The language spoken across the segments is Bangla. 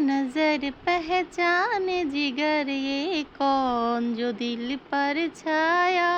नजर पहचाने जिगर ये कौन जो दिल पर छाया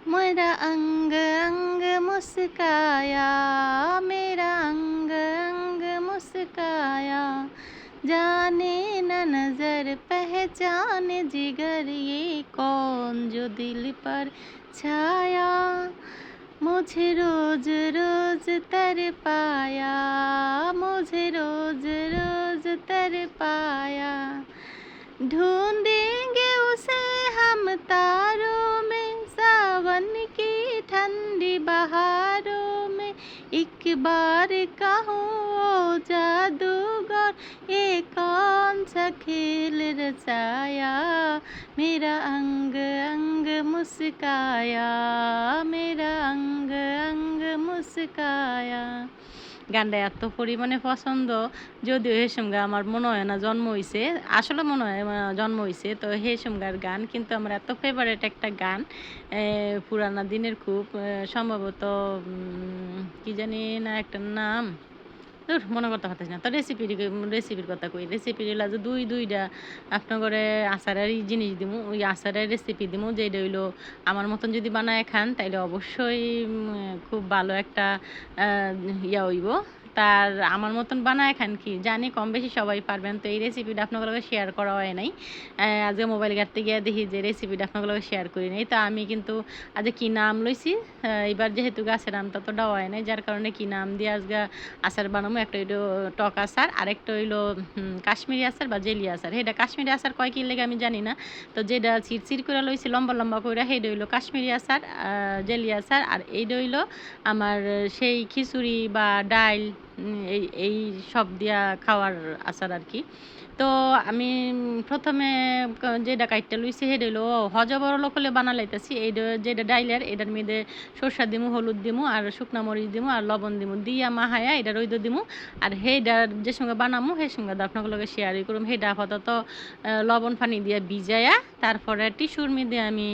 मेरा अंग अंग मुस्काया मेरा अंग अंग मुस्काया जाने न नजर पहचाने जिगर ये कौन जो दिल पर छाया मुझे रोज रोज तर पाया मुझे रोज रोज तर पाया ढूंढेंगे उसे हम तारों में सावन की ठंडी बहारों में एक बार कहूँ ओ जादूगर ये कौन सा खेल रचाया मेरा अंग अंग मुस्काया मेरा अंग अंग मुस्काया গানটা এত পরিমাণে পছন্দ যদিও হেসমগা আমার মনে হয় না জন্ম হয়েছে আসলে মনে হয় জন্ম হয়েছে তো হেসমগার গান কিন্তু আমার এত ফেভারিট একটা গান পুরানা দিনের খুব সম্ভবত কি জানি না একটা নাম মনে করতে পারতেছি না তো রেসিপির কথা কই রেসিপি হইলো যে দুইটা আপনার ঘরে আচারের জিনিস দিমু ওই আচারের রেসিপি দিমু যেটা হইলো আমার মতন যদি বানায় খান তাইলে অবশ্যই খুব ভালো একটা ইয়া হইব তার আমার মতন বানায় খান কি জানি কম বেশি সবাই পারবেন তো এই রেসিপিটা আপনাদের শেয়ার করা হয় নাই আজকে মোবাইল ঘাটতে গিয়ে দেখি যে রেসিপিটা আপনাদের শেয়ার করি নাই তো আমি কিন্তু আজ কি নাম লইছি এবার যেহেতু গাছের আম ততটা হয় নাই যার কারণে কি নাম দিয়ে আজকে আচার বানাবো একটা হইলো টক আচার আরেকটা হইলো কাশ্মীরি আচার বা জেলি আচার সেটা কাশ্মীরি আচার কয় কি লেগে আমি জানি না তো যেটা চিরচির করে লইছি লম্বা লম্বা করে সেইটা হইলো কাশ্মীরি আচার জেলি আচার আর এইটা হইলো আমার সেই খিচুড়ি বা ডাইল এই সব দিয়া খাওয়ার আচার আর কি তো আমি প্রথমে যেটা কাইটটা লইছি সেটা হইলো হজা বড় লোক হলে বানালাইতেছি এই যেটা ডাইলের এটার মধ্যে সরষা দিমু হলুদ দিমু আর শুকনা মরিচ দিমু আর লবণ দিমু দিয়া মাহায়া এটা রইদ দিমু আর সেইটার যে সঙ্গে বানামু সেই সঙ্গে আপনাগুলোকে শেয়ারই করুম সেইটা আপাতত লবণ পানি দিয়ে ভিজায়া তারপরে টিস্যুর মধ্যে আমি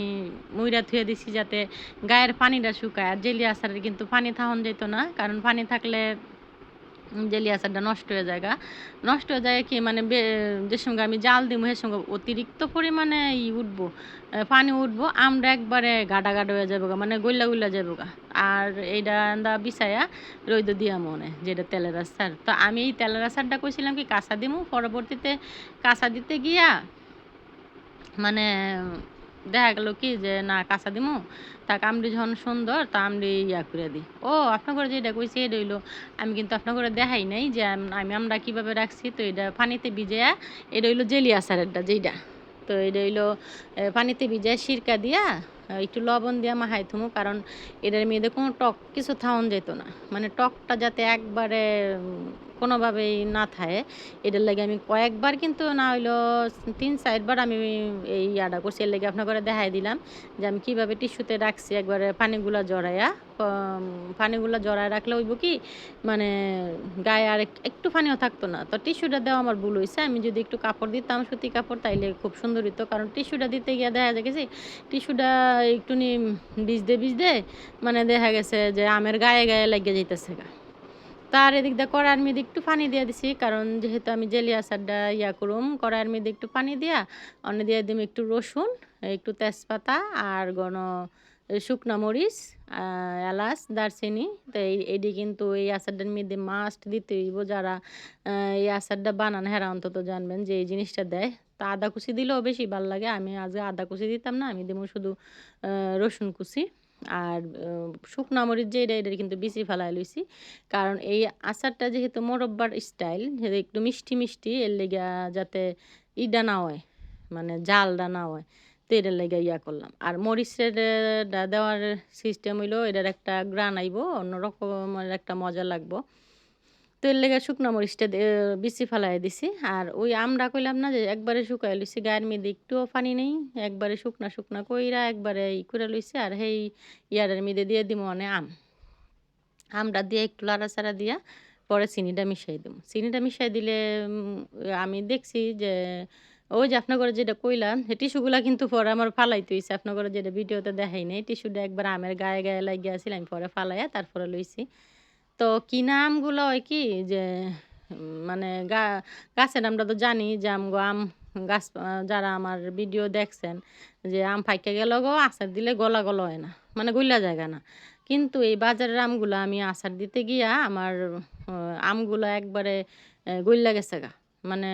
মুইরা ধুয়ে দিছি যাতে গায়ের পানিটা শুকায় আর জেলি আচারের কিন্তু পানি থাহন যেত না কারণ পানি থাকলে জেলি আচারটা নষ্ট হয়ে যায় কি মানে যে সঙ্গে আমি জাল দিব এর সঙ্গে অতিরিক্ত পরিমাণে উঠবো পানি উঠবো আমরা একবারে গাডা হয়ে যাবো মানে গইলা যাবো আর এইটা বিছায়া রইদ দিয়া মনে যেটা তেলের আচার তো আমি এই তেলের আচারটা কইছিলাম কি কাঁচা দিমু পরবর্তীতে কাঁচা দিতে গিয়া মানে দেখা গেল কি যে না কাঁচা দিমু তাক আমরি যখন সুন্দর তা আমরি ইয়া করে দিই ও আপনার ঘরে যেটা কইছি এটা হইলো আমি কিন্তু আপনার ঘরে দেখাই নাই যে আমরা কীভাবে রাখছি তো এটা পানিতে ভিজায়া এটা হইলো জেলি আচারেরটা যেইটা তো এটা হইলো পানিতে ভিজায় সিরকা দিয়া একটু লবণ দিয়া মাখাই থুমু কারণ এটার মেয়েদের কোনো টক কিছু থাউন যেত না মানে টকটা যাতে একবারে কোনোভাবেই না থাকে এটার লাগে আমি কয়েকবার কিন্তু না হইলো 3-4বার আমি এই ইয়াটা করছি এর লাগে আপনার করে দেখাই দিলাম যে আমি কীভাবে টিস্যুতে রাখছি একবারে পানিগুলা জড়ায় রাখলে হইব কি মানে গায়ে আর একটু পানিও থাকতো না তো টিস্যুটা দেওয়া আমার ভুল হয়েছে আমি যদি একটু কাপড় দিতাম সুতি কাপড় তাইলে খুব সুন্দর হতো কারণ টিস্যুটা দিতে গিয়ে দেখা যায় গেছি টিস্যুটা একটু ভিজতে মানে দেখা গেছে যে আমের গায়ে লাগিয়ে যাইতেছে তার এদিক দিয়ে কড়াইয়ের মধ্যে একটু পানি দিয়ে দিছি কারণ যেহেতু আমি জেলি আচারটা করুম কড়াইয়ের মধ্যে একটু পানি দিয়া অন্য দিয়ে দিম একটু রসুন একটু তেজপাতা আর শুকনা মরিচ এলাচ দারচিনি তো এইটি কিন্তু এই আচারটার মধ্যে মাস্ট দিতে হইব যারা এই আচারটা বানান হেরা অন্তত জানবেন যে এই জিনিসটা দেয় তা আদা কুচি দিলেও বেশি ভালো লাগে আমি আজকে আদা কুচি দিতাম না আমি দেবো শুধু রসুন কুচি আর শুকনা মরিচ যে এটা কিন্তু বেশি ফেলাই লইছি কারণ এই আচারটা যেহেতু মোরব্বার স্টাইল একটু মিষ্টি এর লেগে যাতে ইডা না হয় মানে জালটা না হয় তো এটার লেগে করলাম আর মরিচের দেওয়ার সিস্টেম হইলো এটার একটা গ্রান আইব অন্যরকমের একটা মজা লাগবো তো এর লেগে শুকনো মরিচটা বেশি ফেলাই দিছি আর ওই আমরা কইলাম না যে একবারে শুকাই লইছি গায়ের মধ্যে একটুও পানি নেই একবারে শুকনা কইরা একবারে করে লইছি আর সেই ইয়ারের মধ্যে দিয়ে দিব মানে আমরা দিয়ে একটু লাড়াচাড়া দিয়া পরে চিনিটা মিশাই দিলে আমি দেখছি যে ওই যে আপনার ঘরে যেটা কইলাম টিস্যুগুলা কিন্তু পরে আমার ফালাইতে হইছে আপনার ঘরে যেটা ভিডিওতে দেখাই নাই টিস্যুটা একবার আমের গায়ে লাগিয়ে আসছিল আমি পরে ফালাইয়া তারপরে লইছি তো কিনা আমগুলো হয় কি যে মানে গাছের আমরা তো জানি যে আমগো আম গাছ যারা আমার ভিডিও দেখছেন যে আম পাইকা গেল গো আচার দিলে গলা হয় না, মানে গইলা জায়গা না। কিন্তু এই বাজারের আমগুলা আমি আচার দিতে গিয়া আমার আমগুলা একবারে গইল্লা গেছে গা। মানে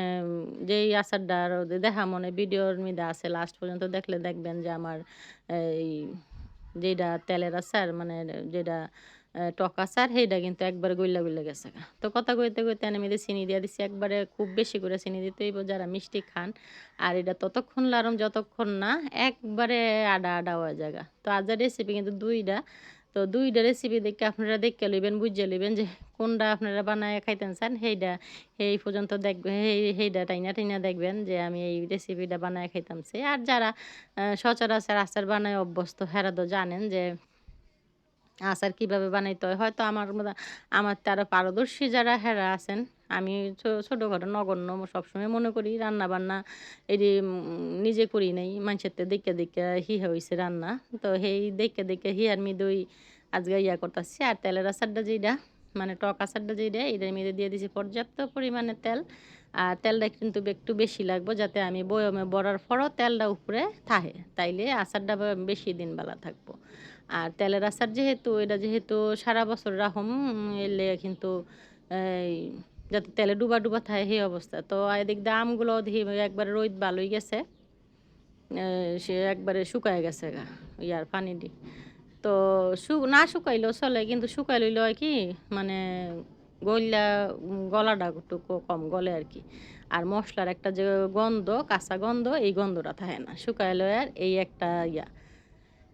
যেই আচারটা আর দেখা মনে ভিডিওর মধ্যে আছে লাস্ট পর্যন্ত দেখলে দেখবেন যে আমার এই যেইটা তেলের আচার মানে যেটা টক আচার সেইটা কিন্তু একবারে গইল্লা গেছে গা। তো কথা কইতে আমি এতে চিনি দিয়া দিছি একবারে খুব বেশি করে চিনি দিতে হইব যারা মিষ্টি খান। আর এটা ততক্ষণ লাড়ুম যতক্ষণ না একবারে আডা হয়ে যায় গা। তো আজার রেসিপি কিন্তু ২ টা। তো ২ টা রেসিপি দেখে আপনারা দেখে লইবেন, বুইঝা লইবেন যে কোনটা আপনারা বানায়া খাইতেন চান সেইটা এই পর্যন্ত দেখবেন সেইটা টাইনা দেখবেন যে আমি এই রেসিপিটা বানায়া খাইতামছি। আর যারা সচরাচর আচার বানায় অভ্যস্ত হেরা তো জানেন যে আচার কিভাবে বানাইতে হয়। হয়তো আমার তে আরো পারদর্শী যারা হেরা আছেন, আমি ছোটখাটো নগণ্য সবসময় মনে করি রান্না-বান্না এডি নিজে করি নাই। মানষের তে দেইখা হিয়া হইছে রান্না। তো হেই দেইখা হিয়ার মিদই আজকে ইয়া করতাছি। আর তেলের আচারটা যেইটা মানে টক আচারটা যেইটা এটার মধ্যে দিয়ে দিছি পর্যাপ্ত পরিমাণে তেল। আর তেলটা কিন্তু একটু বেশি লাগবে যাতে আমি বয়মে ভরার পরও তেলটা উপরে থাহে। তাইলে আচারটা বেশি দিন বালা থাকবো। আর তেলের আচার যেহেতু সারা বছর রাহুম এর লেগে কিন্তু এই যাতে তেলে ডুবা থাকে সেই অবস্থা। তো এদিক দিয়ে আমগুলো দেখি একবারে রোদ ভালোই গেছে। সে একবারে শুকায় গেছে গা ইয়ার পানি দি। তো না শুকাইলেও চলে কিন্তু শুকাই লইলে হয় কি মানে গইল্লা গলাটা একটু কম গলে আরকি। আর মসলার একটা যে গন্ধ, কাঁচা গন্ধ এই গন্ধটা থাকে না। শুকাইলে আর এই একটা ইয়া।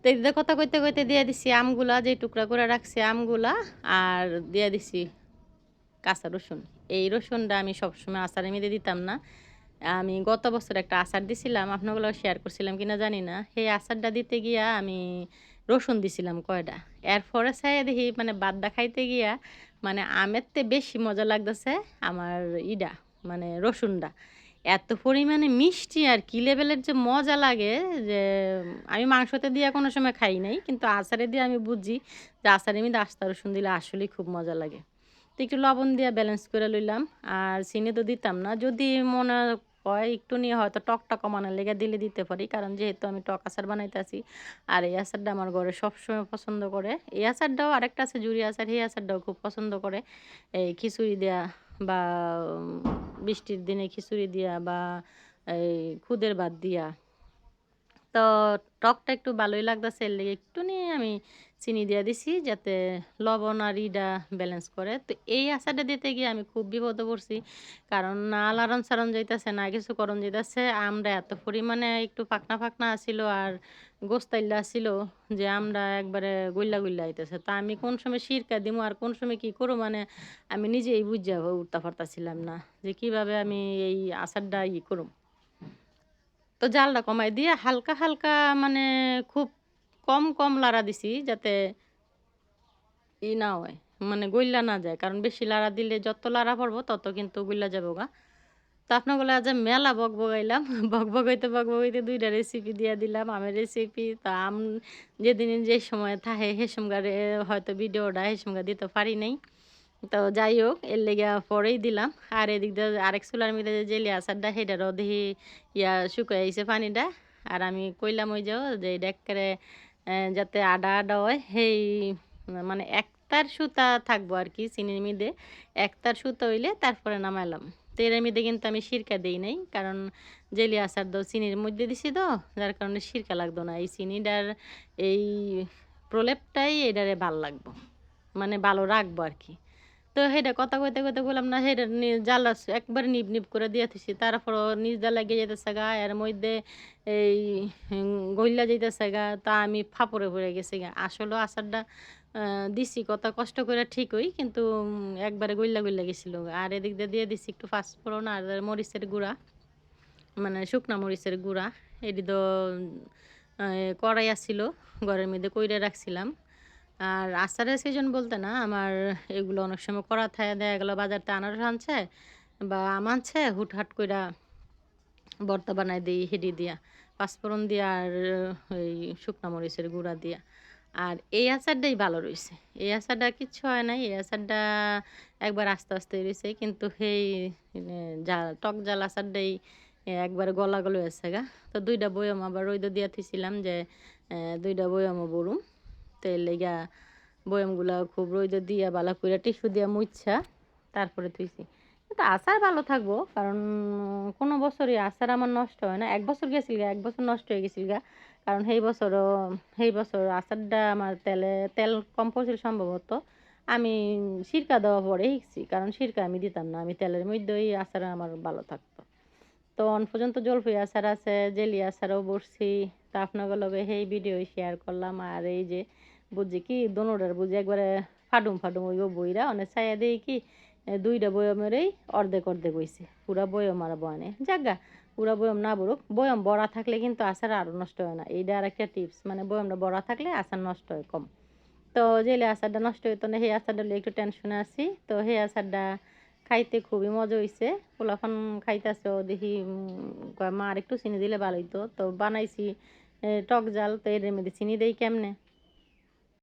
তো এই যে কথা কইতে দিয়ে দিছি আমগুলা যে টুকরা করে রাখছি আমগুলা আর দিয়ে দিছি কাঁচা রসুন। এই রসুনটা আমি সবসময় আচারের মধ্যে দিতাম না। আমি গত বছর একটা আচার দিছিলাম, আপনাগুলো শেয়ার করছিলাম কিনা জানি না। সেই আচারটা দিতে গিয়া আমি রসুন দিছিলাম কয়টা। এরপরে চাইয়া দেখি মানে বাদটা খাইতে গিয়া মানে আমের থেকে বেশি মজা লাগতেছে আমার মানে রসুনটা। এত পরিমাণে মিষ্টি আর কি লেভেলের যে মজা লাগে যে আমি মাংসতে দিয়া কোনো সময় খাই নাই। কিন্তু আচারে দিয়ে আমি বুঝি যে আচারের মধ্যে আস্ত রসুন দিলে আসলেই খুব মজা লাগে। তো একটু লবণ দিয়ে ব্যালেন্স করে লইলাম। আর চিনি তো দিতাম না। যদি মনে হয় একটু নিয়ে হয়তো টকটা কমানোর লেগে দিতে পারি। কারণ যেহেতু আমি টক আচার বানাইতেছি। আর এই আচারটা আমার ঘরে সবসময় পছন্দ করে। এই আচারটাও আরেকটা আছে জুড়ি আচার, এই আচারটাও খুব পছন্দ করে। এই খিচুড়ি দেয়া বা বৃষ্টির দিনে খিচুড়ি দিয়া বা এই খুদের ভাত দিয়া। তো টকটা একটু ভালোই লাগতেছে এর লেগে একটু নিয়ে আমি চিনি দিয়ে দিছি যাতে লবণ আর ব্যালেন্স করে। তো এই আচারটা দিতে গিয়ে আমি খুব বিপদে পড়ছি। কারণ না লারন সারন যাইতেছে না কিছু করণ যাইতেছে। আমরা এত পরিমাণে একটু ফাঁকনা আছিল আর গোস্তাইল্লা ছিল যে আমরা একবারে গুল্লা আইতেছে। তা আমি কোন সময় সিরকা দিমু আর কোন সময় কি করব মানে আমি নিজেই বুঝা উঠতে পারতাছিলাম না যে কিভাবে আমি এই আচারটা করুম। তো জালটা কমায় দিয়ে হালকা মানে খুব কম লাড়া দিছি যাতে না হয়। মানে গইল্লা না যায়। কারণ বেশি লাড়া দিলে যত লাড়া পড়বো তত কিন্তু গইল্লা যাবো গা। তো আপনাগুলা যে মেলা বকবকাইলাম। বকবকাইতে ২ টা রেসিপি দিয়া দিলাম। আমের রেসিপি তো যেদিন যে সময় থাহে হেসমগারে হয়তো ভিডিওটা হেসমগা দিতে পারি নাই। তো যাই হোক এর লেগা পরেই দিলাম। আর এদিক দিয়ে আরেক চুলার মধ্যে যে জেলি আচারটা সেটারও দেখি শুকায় আইছে পানিটা। আর আমি কইলাম ওই যে এটা এক্কারে যাতে আডা হয় সেই মানে একতার সুতা থাকবো আরকি চিনির মধ্যে। একতার সুতা হইলে তারপরে নামাইলাম। তো এর মধ্যে কিন্তু আমি সিরকা দেই নাই। কারণ জেলি আচার তো চিনির মধ্যে দিছি তো যার কারণে সিরকা লাগতো না। এই চিনিটার এই প্রলেপটাই এটারে ভাল লাগবো। মানে ভালো রাখবো আরকি। তো হেডা কথা কইতে বললাম না হেডা জ্বালা একবারে নিব করে দিয়া থইছি। তারপরও নিজ দা লাগিয়ে যাইতেছে গা। এর মধ্যে এই গইল্লা যাইতেছে গা। তা আমি ফাপড়ে পড়ে গেছি গা। আসলেও আচারটা দিছি কথা কষ্ট করে ঠিকই। কিন্তু একবারে গইল্লা গেছিল গা। আর এদিক দিয়ে দিছি একটু পাঁচফোড়ন আর মরিচের গুঁড়া। মানে শুকনা মরিচের গুঁড়া। এটি তো কড়াই আছিল। ঘরের মধ্যে কইরা রাখছিলাম। আর আচারের সিজন বলতে না, আমার এগুলো অনেক সময় করা থাকে দেখা গেল বাজারতে আনারস আনছে বা আম আনছে হুটহাট কইরা ভর্তা বানায় দেই হেডি দিয়া। পাঁচফোড়ন দিয়া আর এই শুকনা মরিচের গুঁড়া দিয়া। আর এই আচারটাই ভালো রইছে। এই আচারটা কিচ্ছু হয় নাই। এই আচারটা একবার আস্তে, আস্তে রইছে। কিন্তু সেই টক জাল আচারটাই একবারে গলা হইছে গা। তো ২ টা বয়ম আবার রইদে দিয়া থুইছিলাম যে ২ টা বয়মও বড়ুম। তো এর লাইগা বয়মগুলা খুব রইদে দিয়া ভালো কইরা টিস্যু দিয়া মুইচ্ছা তারপরে থুইছি। কিন্তু আচার ভালো থাকবো। কারণ কোনো বছরই আচার আমার নষ্ট হয় না। ১ বছর গেছিল গা, ১ বছর নষ্ট হয়ে গেছিল গা। কারণ সেই বছর আচারটা আমার তেল কম পড়ছিল সম্ভবত। আমি সিরকা দেওয়া পরে শিখছি। কারণ সিরকা আমি দিতাম না। আমি তেলের মধ্যেই আচার আমার ভালো থাকতো। তো অন পর্যন্ত জলফাই আচার আছে, জেলি আচারও বসছি। তো আপনাদের লগে সেই ভিডিও শেয়ার করলাম। আর এই যে বুঝছি কি দোনোটার বুঝি একবারে ফাডুম হইব বইরা অনেক ছায়া দেই কি ২ টা বয়মেরই অর্ধেক হইছে। পুরা বয়ম আর বয় নাই। যাকগা পুরা বয়ম না ভরুক। বয়ম ভরা থাকলে কিন্তু আচার আরো নষ্ট হয় না। এইটা আরেকটা টিপস। মানে বয়মটা ভরা থাকলে আচার নষ্ট হয় কম। তো জেলে আচারটা নষ্ট হইতো না সেই আচারটা লইয়া একটু টেনশনে আছি। তো সেই আচারটা খাইতে খুবই মজা হইছে। পোলাপান খাইতাছেও দেখি কয় মা আরেকটু চিনি দিলে ভালো হইতো। তো বানাইছি টক জাল। তো এর মধ্যে চিনি দেই কেমনে?